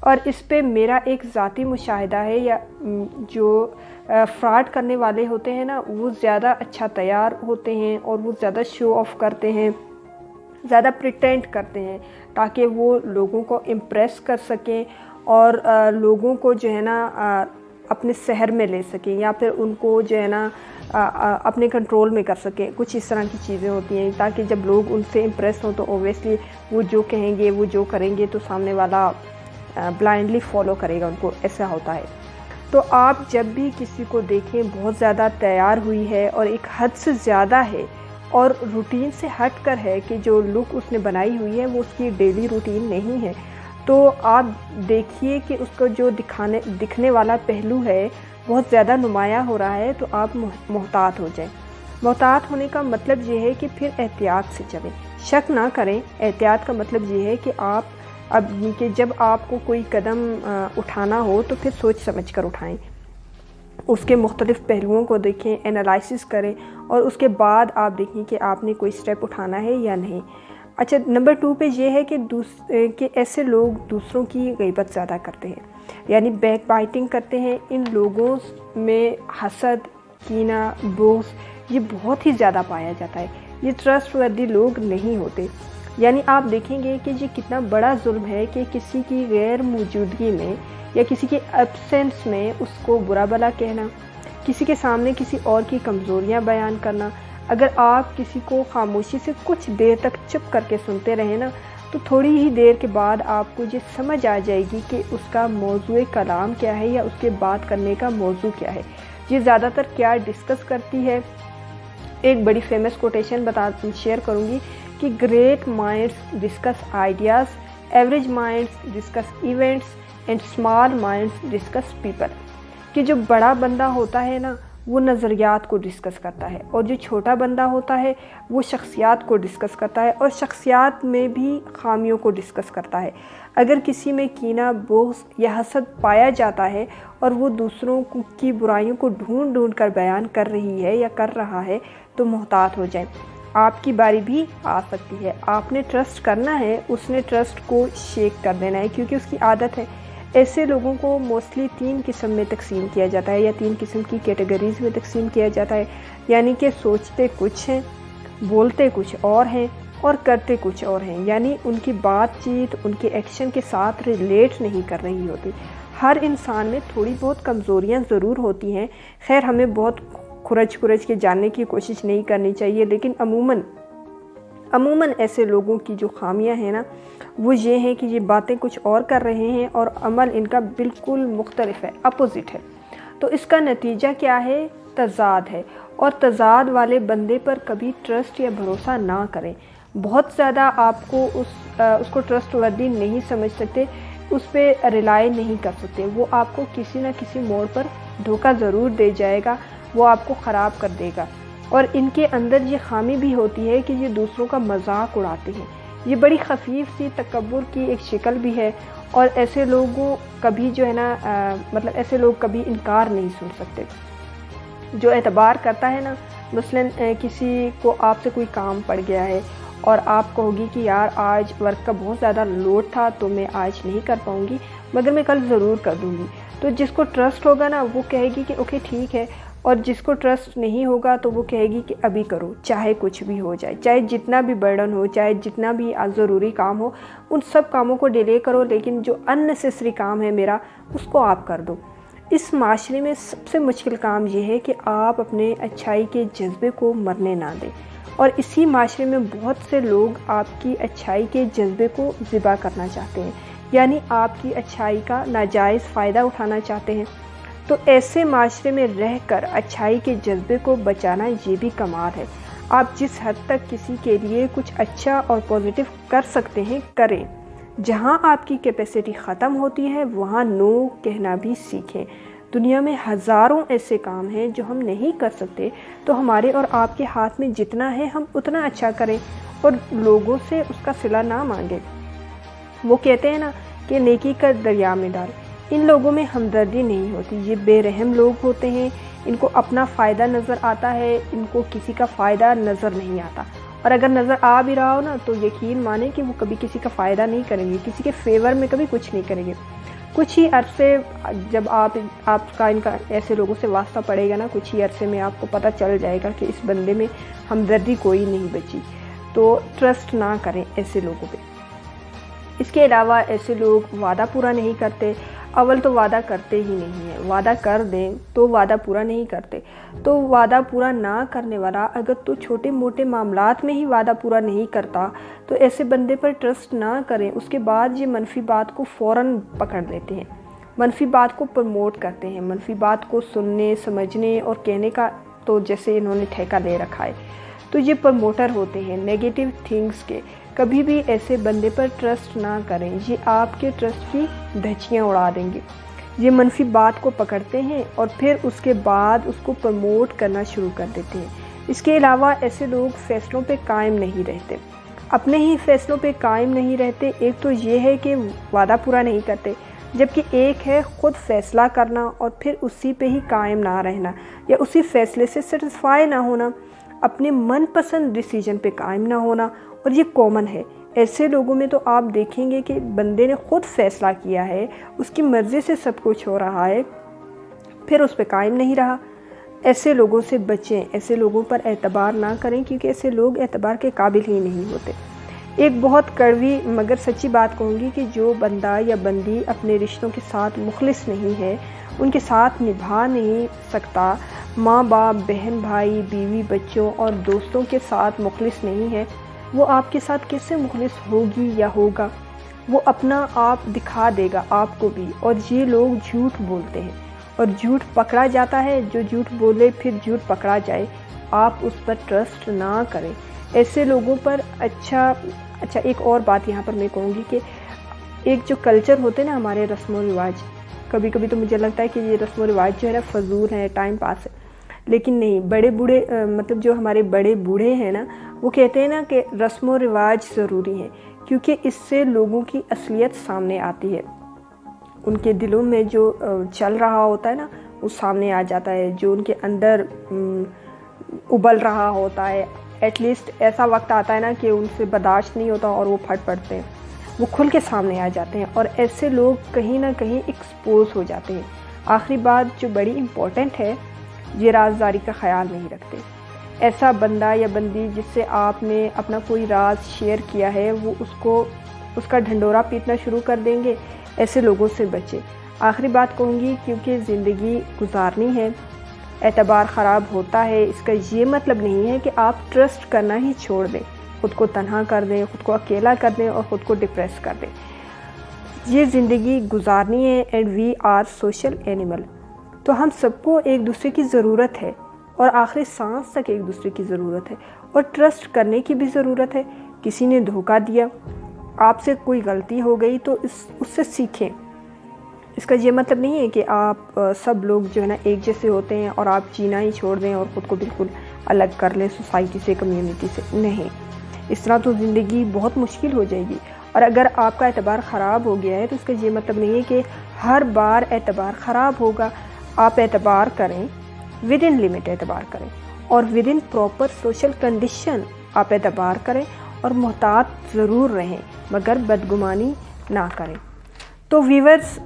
اور اس پہ میرا ایک ذاتی مشاہدہ ہے، یا جو فراڈ کرنے والے ہوتے ہیں نا وہ زیادہ اچھا تیار ہوتے ہیں اور وہ زیادہ شو آف کرتے ہیں، زیادہ پریٹینڈ کرتے ہیں تاکہ وہ لوگوں کو امپریس کر سکیں اور لوگوں کو جو ہے نا اپنے سحر میں لے سکیں، یا پھر ان کو جو ہے نا اپنے کنٹرول میں کر سکیں۔ کچھ اس طرح کی چیزیں ہوتی ہیں تاکہ جب لوگ ان سے امپریس ہوں تو اوبویسلی وہ جو کہیں گے، وہ جو کریں گے تو سامنے والا بلائنڈلی فالو کرے گا ان کو، ایسا ہوتا ہے۔ تو آپ جب بھی کسی کو دیکھیں بہت زیادہ تیار ہوئی ہے اور ایک حد سے زیادہ ہے اور روٹین سے ہٹ کر ہے کہ جو لک اس نے بنائی ہوئی ہے وہ اس کی ڈیلی روٹین نہیں ہے، تو آپ دیکھیے کہ اس کو جو دکھنے والا پہلو ہے بہت زیادہ نمایاں ہو رہا ہے، تو آپ محتاط ہو جائیں۔ محتاط ہونے کا مطلب یہ ہے کہ پھر احتیاط سے چلیں، شک نہ کریں۔ احتیاط کا مطلب یہ ہے کہ آپ کہ جب آپ کو کوئی قدم اٹھانا ہو تو پھر سوچ سمجھ کر اٹھائیں، اس کے مختلف پہلوؤں کو دیکھیں، انالائسس کریں، اور اس کے بعد آپ دیکھیں کہ آپ نے کوئی سٹیپ اٹھانا ہے یا نہیں۔ اچھا، نمبر 2 پہ یہ ہے کہ ایسے لوگ دوسروں کی غیبت زیادہ کرتے ہیں، یعنی بیک بائٹنگ کرتے ہیں۔ ان لوگوں میں حسد، کینہ، بغض یہ بہت ہی زیادہ پایا جاتا ہے۔ یہ ٹرسٹ وردی لوگ نہیں ہوتے۔ یعنی آپ دیکھیں گے کہ یہ کتنا بڑا ظلم ہے کہ کسی کی غیر موجودگی میں یا کسی کے ایبسنس میں اس کو برا بھلا کہنا، کسی کے سامنے کسی اور کی کمزوریاں بیان کرنا۔ اگر آپ کسی کو خاموشی سے کچھ دیر تک چپ کر کے سنتے رہیں نا تو تھوڑی ہی دیر کے بعد آپ کو یہ سمجھ آ جائے گی کہ اس کا موضوع کلام کیا ہے یا اس کے بات کرنے کا موضوع کیا ہے، یہ زیادہ تر کیا ڈسکس کرتی ہے۔ ایک بڑی فیمس کوٹیشن شیئر کروں گی کہ great minds discuss ideas, average minds discuss events and small minds discuss people. کہ جو بڑا بندہ ہوتا ہے نا وہ نظریات کو ڈسکس کرتا ہے، اور جو چھوٹا بندہ ہوتا ہے وہ شخصیات کو ڈسکس کرتا ہے، اور شخصیات میں بھی خامیوں کو ڈسکس کرتا ہے۔ اگر کسی میں کینہ، بغض یا حسد پایا جاتا ہے اور وہ دوسروں کی برائیوں کو ڈھونڈ کر بیان کر رہی ہے یا کر رہا ہے تو محتاط ہو جائیں، آپ کی باری بھی آ سکتی ہے۔ آپ نے ٹرسٹ کرنا ہے، اس نے ٹرسٹ کو شیک کر دینا ہے کیونکہ اس کی عادت ہے۔ ایسے لوگوں کو موسٹلی 3 قسم میں تقسیم کیا جاتا ہے، یا 3 قسم کی کیٹیگریز میں تقسیم کیا جاتا ہے، یعنی کہ سوچتے کچھ ہیں، بولتے کچھ اور ہیں اور کرتے کچھ اور ہیں، یعنی ان کی بات چیت ان کے ایکشن کے ساتھ ریلیٹ نہیں کر رہی ہوتی۔ ہر انسان میں تھوڑی بہت کمزوریاں ضرور ہوتی ہیں، خیر ہمیں بہت کھرچ کے جاننے کی کوشش نہیں کرنی چاہیے، لیکن عموماً ایسے لوگوں کی جو خامیاں ہیں نا وہ یہ ہیں کہ یہ باتیں کچھ اور کر رہے ہیں اور عمل ان کا بالکل مختلف ہے، اپوزٹ ہے۔ تو اس کا نتیجہ کیا ہے؟ تضاد ہے، اور تضاد والے بندے پر کبھی ٹرسٹ یا بھروسہ نہ کریں۔ بہت زیادہ آپ کو اس کو ٹرسٹ وردی نہیں سمجھ سکتے، اس پہ ریلائی نہیں کر سکتے، وہ آپ کو کسی نہ کسی موڑ پر دھوکہ ضرور دے جائے گا، وہ آپ کو خراب کر دے گا۔ اور ان کے اندر یہ خامی بھی ہوتی ہے کہ یہ دوسروں کا مذاق اڑاتے ہیں، یہ بڑی خفیف سی تکبر کی ایک شکل بھی ہے، اور ایسے لوگوں کبھی جو ہے نا ایسے لوگ کبھی انکار نہیں سن سکتے۔ جو اعتبار کرتا ہے نا، مثلاً کسی کو آپ سے کوئی کام پڑ گیا ہے اور آپ کہو گی کہ یار آج ورک کا بہت زیادہ لوڈ تھا تو میں آج نہیں کر پاؤں گی، مگر میں کل ضرور کر دوں گی، تو جس کو ٹرسٹ ہوگا نا وہ کہے گی کہ اوکے ٹھیک ہے، اور جس کو ٹرسٹ نہیں ہوگا تو وہ کہے گی کہ ابھی کرو، چاہے کچھ بھی ہو جائے، چاہے جتنا بھی برڈن ہو، چاہے جتنا بھی ضروری کام ہو، ان سب کاموں کو ڈیلے کرو، لیکن جو ان نیسیسری کام ہے میرا اس کو آپ کر دو۔ اس معاشرے میں سب سے مشکل کام یہ ہے کہ آپ اپنے اچھائی کے جذبے کو مرنے نہ دیں، اور اسی معاشرے میں بہت سے لوگ آپ کی اچھائی کے جذبے کو ذبح کرنا چاہتے ہیں، یعنی آپ کی اچھائی کا ناجائز فائدہ اٹھانا چاہتے ہیں۔ تو ایسے معاشرے میں رہ کر اچھائی کے جذبے کو بچانا یہ بھی کمال ہے۔ آپ جس حد تک کسی کے لیے کچھ اچھا اور پازیٹیو کر سکتے ہیں کریں، جہاں آپ کی کیپیسٹی ختم ہوتی ہے وہاں نو کہنا بھی سیکھیں۔ دنیا میں ہزاروں ایسے کام ہیں جو ہم نہیں کر سکتے، تو ہمارے اور آپ کے ہاتھ میں جتنا ہے ہم اتنا اچھا کریں اور لوگوں سے اس کا صلہ نہ مانگیں۔ وہ کہتے ہیں نا کہ نیکی کا دریا میں ڈال، ان لوگوں میں ہمدردی نہیں ہوتی، یہ بے رحم لوگ ہوتے ہیں، ان کو اپنا فائدہ نظر آتا ہے، ان کو کسی کا فائدہ نظر نہیں آتا، اور اگر نظر آ بھی رہا ہو نا تو یقین مانیں کہ وہ کبھی کسی کا فائدہ نہیں کریں گے، کسی کے فیور میں کبھی کچھ نہیں کریں گے۔ کچھ ہی عرصے جب آپ کا ان کا ایسے لوگوں سے واسطہ پڑے گا نا، کچھ ہی عرصے میں آپ کو پتہ چل جائے گا کہ اس بندے میں ہمدردی کوئی نہیں بچی، تو ٹرسٹ نہ کریں ایسے لوگوں پہ۔ اس کے علاوہ ایسے لوگ وعدہ پورا نہیں کرتے، اول تو وعدہ کرتے ہی نہیں ہیں، وعدہ کر دیں تو وعدہ پورا نہیں کرتے، تو وعدہ پورا نہ کرنے والا اگر تو چھوٹے موٹے معاملات میں ہی وعدہ پورا نہیں کرتا تو ایسے بندے پر ٹرسٹ نہ کریں۔ اس کے بعد یہ منفی بات کو فوراً پکڑ لیتے ہیں، منفی بات کو پروموٹ کرتے ہیں، منفی بات کو سننے سمجھنے اور کہنے کا تو جیسے انہوں نے ٹھیکہ لے رکھا ہے، تو یہ پروموٹر ہوتے ہیں نیگیٹو تھنگس کے۔ کبھی بھی ایسے بندے پر ٹرسٹ نہ کریں، یہ آپ کے ٹرسٹ کی دھچیاں اڑا دیں گے۔ یہ منفی بات کو پکڑتے ہیں اور پھر اس کے بعد اس کو پروموٹ کرنا شروع کر دیتے ہیں۔ اس کے علاوہ ایسے لوگ فیصلوں پہ قائم نہیں رہتے، اپنے ہی فیصلوں پہ قائم نہیں رہتے۔ ایک تو یہ ہے کہ وعدہ پورا نہیں کرتے، جبکہ ایک ہے خود فیصلہ کرنا اور پھر اسی پہ ہی قائم نہ رہنا یا اسی فیصلے سے سیٹسفائی نہ ہونا، اپنے من پسند ڈیسیجن پہ قائم نہ ہونا، اور یہ کامن ہے۔ ایسے لوگوں میں تو آپ دیکھیں گے کہ بندے نے خود فیصلہ کیا ہے، اس کی مرضی سے سب کچھ ہو رہا ہے، پھر اس پہ قائم نہیں رہا۔ ایسے لوگوں سے بچیں، ایسے لوگوں پر اعتبار نہ کریں، کیونکہ ایسے لوگ اعتبار کے قابل ہی نہیں ہوتے۔ ایک بہت کڑوی مگر سچی بات کہوں گی کہ جو بندہ یا بندی اپنے رشتوں کے ساتھ مخلص نہیں ہے، ان کے ساتھ نبھا نہیں سکتا، ماں باپ، بہن بھائی، بیوی بچوں اور دوستوں کے ساتھ مخلص نہیں ہے، وہ آپ کے ساتھ کیسے مخلص ہوگی یا ہوگا؟ وہ اپنا آپ دکھا دے گا آپ کو بھی۔ اور یہ لوگ جھوٹ بولتے ہیں اور جھوٹ پکڑا جاتا ہے، جو جھوٹ بولے پھر جھوٹ پکڑا جائے، آپ اس پر ٹرسٹ نہ کریں۔ ایسے لوگوں پر اچھا ایک اور بات یہاں پر میں کہوں گی کہ ایک جو کلچر ہوتے ہیں نا ہمارے رسم و رواج، کبھی کبھی تو مجھے لگتا ہے کہ یہ رسم و رواج جو ہے نا فضول ہے، ٹائم پاس ہے، لیکن نہیں، بڑے بوڑھے مطلب جو ہمارے بڑے بوڑھے ہیں نا، وہ کہتے ہیں نا کہ رسم و رواج ضروری ہیں، کیونکہ اس سے لوگوں کی اصلیت سامنے آتی ہے، ان کے دلوں میں جو چل رہا ہوتا ہے نا وہ سامنے آ جاتا ہے، جو ان کے اندر ابل رہا ہوتا ہے۔ ایٹ لیسٹ ایسا وقت آتا ہے نا کہ ان سے برداشت نہیں ہوتا اور وہ پھٹ پڑتے ہیں، وہ کھل کے سامنے آ جاتے ہیں، اور ایسے لوگ کہیں نہ کہیں ایکسپوز ہو جاتے ہیں۔ آخری بات جو بڑی امپورٹنٹ ہے، یہ رازداری کا خیال نہیں رکھتے۔ ایسا بندہ یا بندی جس سے آپ نے اپنا کوئی راز شیئر کیا ہے، وہ اس کا ڈھنڈورا پیٹنا شروع کر دیں گے۔ ایسے لوگوں سے بچیں۔ آخری بات کہوں گی، کیونکہ زندگی گزارنی ہے، اعتبار خراب ہوتا ہے، اس کا یہ مطلب نہیں ہے کہ آپ ٹرسٹ کرنا ہی چھوڑ دیں، خود کو تنہا کر دیں، خود کو اکیلا کر دیں اور خود کو ڈپریس کر دیں۔ یہ زندگی گزارنی ہے، and we are social animal, تو ہم سب کو ایک دوسرے کی ضرورت ہے، اور آخری سانس تک ایک دوسرے کی ضرورت ہے، اور ٹرسٹ کرنے کی بھی ضرورت ہے۔ کسی نے دھوکہ دیا، آپ سے کوئی غلطی ہو گئی تو اس سے سیکھیں۔ اس کا یہ مطلب نہیں ہے کہ آپ سب لوگ جو ہے نا ایک جیسے ہوتے ہیں اور آپ جینا ہی چھوڑ دیں اور خود کو بالکل الگ کر لیں سوسائٹی سے، کمیونٹی سے، نہیں۔ اس طرح تو زندگی بہت مشکل ہو جائے گی، اور اگر آپ کا اعتبار خراب ہو گیا ہے تو اس کا یہ مطلب نہیں ہے کہ ہر بار اعتبار خراب ہوگا۔ آپ اعتبار کریں، ود ان لمٹ اعتبار کریں، اور with in proper social condition آپ اعتبار کریں، اور محتاط ضرور رہیں مگر بدگمانی نہ کریں۔ تو ویورز،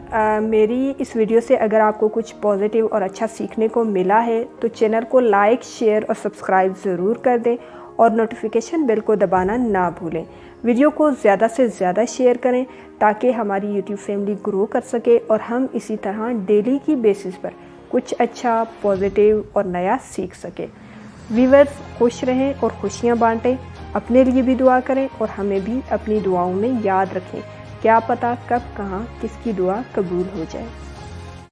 میری اس ویڈیو سے اگر آپ کو کچھ پازیٹیو اور اچھا سیکھنے کو ملا ہے تو چینل کو لائک، شیئر اور سبسکرائب ضرور کر دیں، اور نوٹیفیکیشن بیل کو دبانا نہ بھولیں۔ ویڈیو کو زیادہ سے زیادہ شیئر کریں تاکہ ہماری یوٹیوب فیملی گرو کر سکے، اور ہم اسی طرح ڈیلی کی بیسس پر کچھ اچھا، پازیٹیو اور نیا سیکھ سکیں۔ ویورز، خوش رہیں اور خوشیاں بانٹیں، اپنے لیے بھی دعا کریں اور ہمیں بھی اپنی دعاؤں میں یاد رکھیں۔ کیا پتہ کب کہاں کس کی دعا قبول ہو جائے۔